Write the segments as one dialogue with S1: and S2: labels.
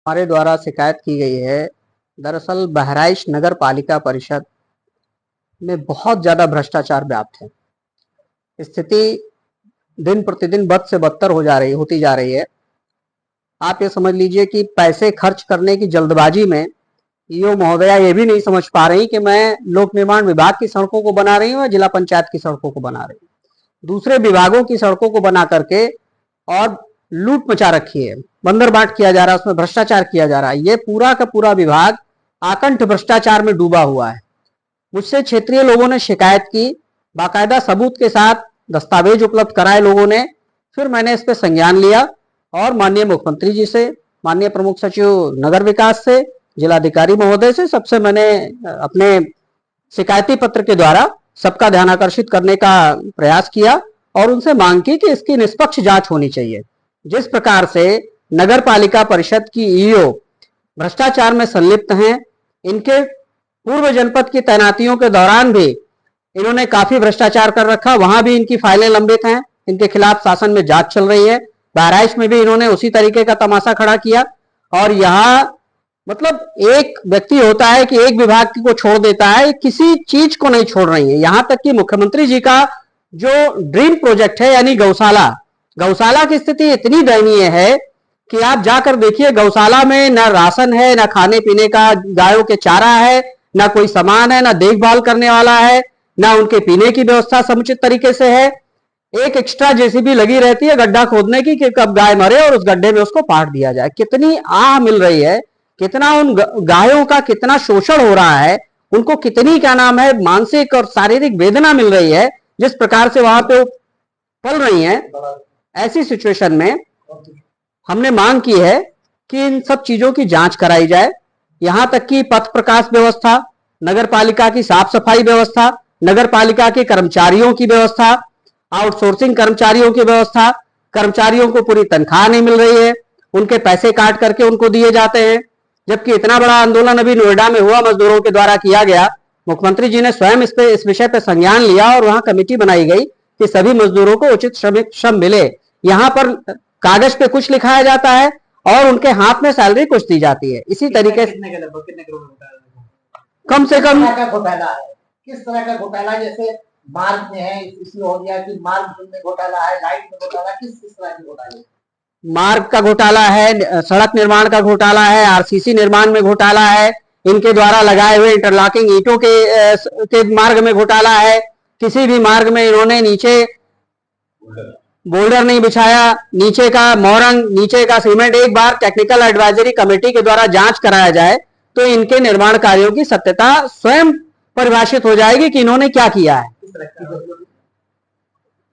S1: हमारे द्वारा शिकायत की गई है। दरअसल बहराइच नगर पालिका परिषद में बहुत ज्यादा भ्रष्टाचार व्याप्त है। स्थिति दिन प्रतिदिन बद से बदतर होती जा रही है। आप ये समझ लीजिए कि पैसे खर्च करने की जल्दबाजी में ईओ महोदया ये भी नहीं समझ पा रही कि मैं लोक निर्माण विभाग की सड़कों को बना रही हूँ या जिला पंचायत की सड़कों को बना रही हूँ। दूसरे विभागों की सड़कों को बना करके और लूट मचा रखी है, बंदर बाट किया जा रहा है, उसमें भ्रष्टाचार किया जा रहा है। ये पूरा का पूरा विभाग आकंठ भ्रष्टाचार में डूबा हुआ है। मुझसे क्षेत्रीय लोगों ने शिकायत की, बाकायदा सबूत के साथ दस्तावेज उपलब्ध कराए लोगों ने। फिर मैंने इस पर संज्ञान लिया और माननीय मुख्यमंत्री जी से, माननीय प्रमुख सचिव नगर विकास से, जिलाधिकारी महोदय से, सबसे मैंने अपने शिकायती पत्र के द्वारा सबका ध्यान आकर्षित करने का प्रयास किया और उनसे मांग की कि इसकी निष्पक्ष जांच होनी चाहिए। जिस प्रकार से नगर पालिका परिषद की ईओ भ्रष्टाचार में संलिप्त हैं, इनके पूर्व जनपद की तैनातियों के दौरान भी इन्होंने काफी भ्रष्टाचार कर रखा, वहां भी इनकी फाइलें लंबित हैं, इनके खिलाफ शासन में जांच चल रही है। बहराइच में भी इन्होंने उसी तरीके का तमाशा खड़ा किया। और यहाँ मतलब एक व्यक्ति होता है कि एक विभाग को छोड़ देता है, किसी चीज को नहीं छोड़ रही है। यहां तक कि मुख्यमंत्री जी का जो ड्रीम प्रोजेक्ट है यानी गौशाला की स्थिति इतनी दयनीय है कि आप जाकर देखिए, गौशाला में ना राशन है, ना खाने पीने का गायों के चारा है, ना कोई सामान है, ना देखभाल करने वाला है, ना उनके पीने की व्यवस्था समुचित तरीके से है। एक एक्स्ट्रा जेसीबी लगी रहती है गड्ढा खोदने की कि कब गाय मरे और उस गड्ढे में उसको पाट दिया जाए। कितनी आह मिल रही है, कितना उन गायों का कितना शोषण हो रहा है, उनको कितनी क्या नाम है मानसिक और शारीरिक वेदना मिल रही है जिस प्रकार से वहां पे पल रही हैं। ऐसी सिचुएशन में हमने मांग की है कि इन सब चीजों की जांच कराई जाए। यहां तक कि पथ प्रकाश व्यवस्था, नगर पालिका की साफ सफाई व्यवस्था, नगर पालिका के कर्मचारियों की व्यवस्था, आउटसोर्सिंग कर्मचारियों की व्यवस्था, कर्मचारियों को पूरी तनख्वाह नहीं मिल रही है, उनके पैसे काट करके उनको दिए जाते हैं। जबकि इतना बड़ा आंदोलन अभी नोएडा में हुआ, मजदूरों के द्वारा किया गया, मुख्यमंत्री जी ने स्वयं इस विषय पर संज्ञान लिया और वहां कमेटी बनाई गई कि सभी मजदूरों को उचित श्रम मिले। यहाँ पर कागज पे कुछ लिखाया जाता है और उनके हाथ में सैलरी कुछ दी जाती है। इसी तरीके से कम से कम
S2: घोटाला है, किस तरह का घोटाला, जैसे मार्ग में है इसलिए हो गया कि मार्ग में घोटाला है, लाइट में घोटाला, किस तरह की घोटाला?
S1: मार्ग का घोटाला है, सड़क निर्माण का घोटाला है, आरसीसी निर्माण में घोटाला है, इनके द्वारा लगाए हुए इंटरलॉकिंग ईंटों के मार्ग में घोटाला है। किसी भी मार्ग में इन्होंने नीचे बोल्डर नहीं बिछाया, नीचे का मोरंग, नीचे का सीमेंट। एक बार टेक्निकल एडवाइजरी कमेटी के द्वारा जांच कराया जाए तो इनके निर्माण कार्यों की सत्यता स्वयं परिभाषित हो जाएगी कि इन्होंने क्या किया है।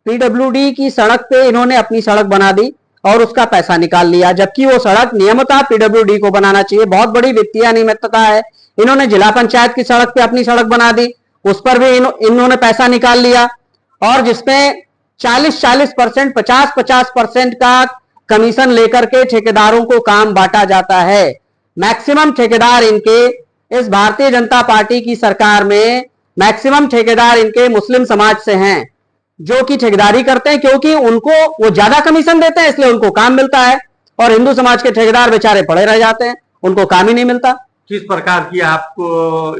S1: पीडब्ल्यूडी की सड़क पे इन्होंने अपनी सड़क बना दी और उसका पैसा निकाल लिया, जबकि वो सड़क नियमतः पीडब्ल्यूडी को बनाना चाहिए। बहुत बड़ी वित्तीय अनियमितता है। इन्होंने जिला पंचायत की सड़क पे अपनी सड़क बना दी, उस पर भी इन्होंने पैसा निकाल लिया और जिसमें 40% 50% का कमीशन लेकर के ठेकेदारों को काम बांटा जाता है। मैक्सिमम ठेकेदार इनके इस भारतीय जनता पार्टी की सरकार में मैक्सिमम ठेकेदार इनके मुस्लिम समाज से हैं, जो कि ठेकेदारी करते हैं क्योंकि उनको वो ज्यादा कमीशन देते हैं, इसलिए उनको काम मिलता है। और हिंदू समाज के ठेकेदार बेचारे पड़े रह जाते हैं, उनको काम ही नहीं मिलता।
S3: किस प्रकार की आपको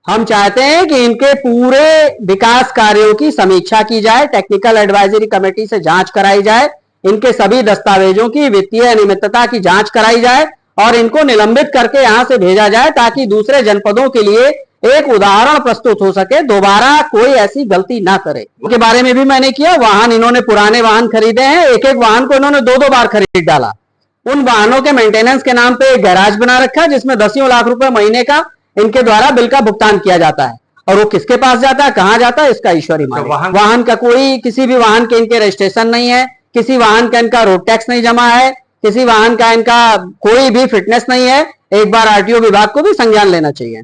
S1: हम चाहते हैं कि इनके पूरे विकास कार्यों की समीक्षा की जाए, टेक्निकल एडवाइजरी कमेटी से जांच कराई जाए, इनके सभी दस्तावेजों की वित्तीय अनियमितता की जांच कराई जाए और इनको निलंबित करके यहां से भेजा जाए ताकि दूसरे जनपदों के लिए एक उदाहरण प्रस्तुत हो सके, दोबारा कोई ऐसी गलती ना करे। इनके बारे में भी मैंने किया। वाहन इन्होंने पुराने वाहन खरीदे हैं, एक एक वाहन को इन्होंने 2-2 बार खरीद डाला। उन वाहनों के मेंटेनेंस के नाम पे एक गैराज बना रखा है जिसमें 10 लाख रुपए महीने का इनके द्वारा बिल का भुगतान किया जाता है और वो किसके पास जाता है, कहां जाता है, इसका ईश्वर ही माने। वाहन का कोई, किसी भी वाहन के इनके रजिस्ट्रेशन नहीं है, किसी वाहन का इनका रोड टैक्स नहीं जमा है, किसी वाहन का इनका कोई भी फिटनेस नहीं है। एक बार आरटीओ विभाग को भी संज्ञान लेना चाहिए।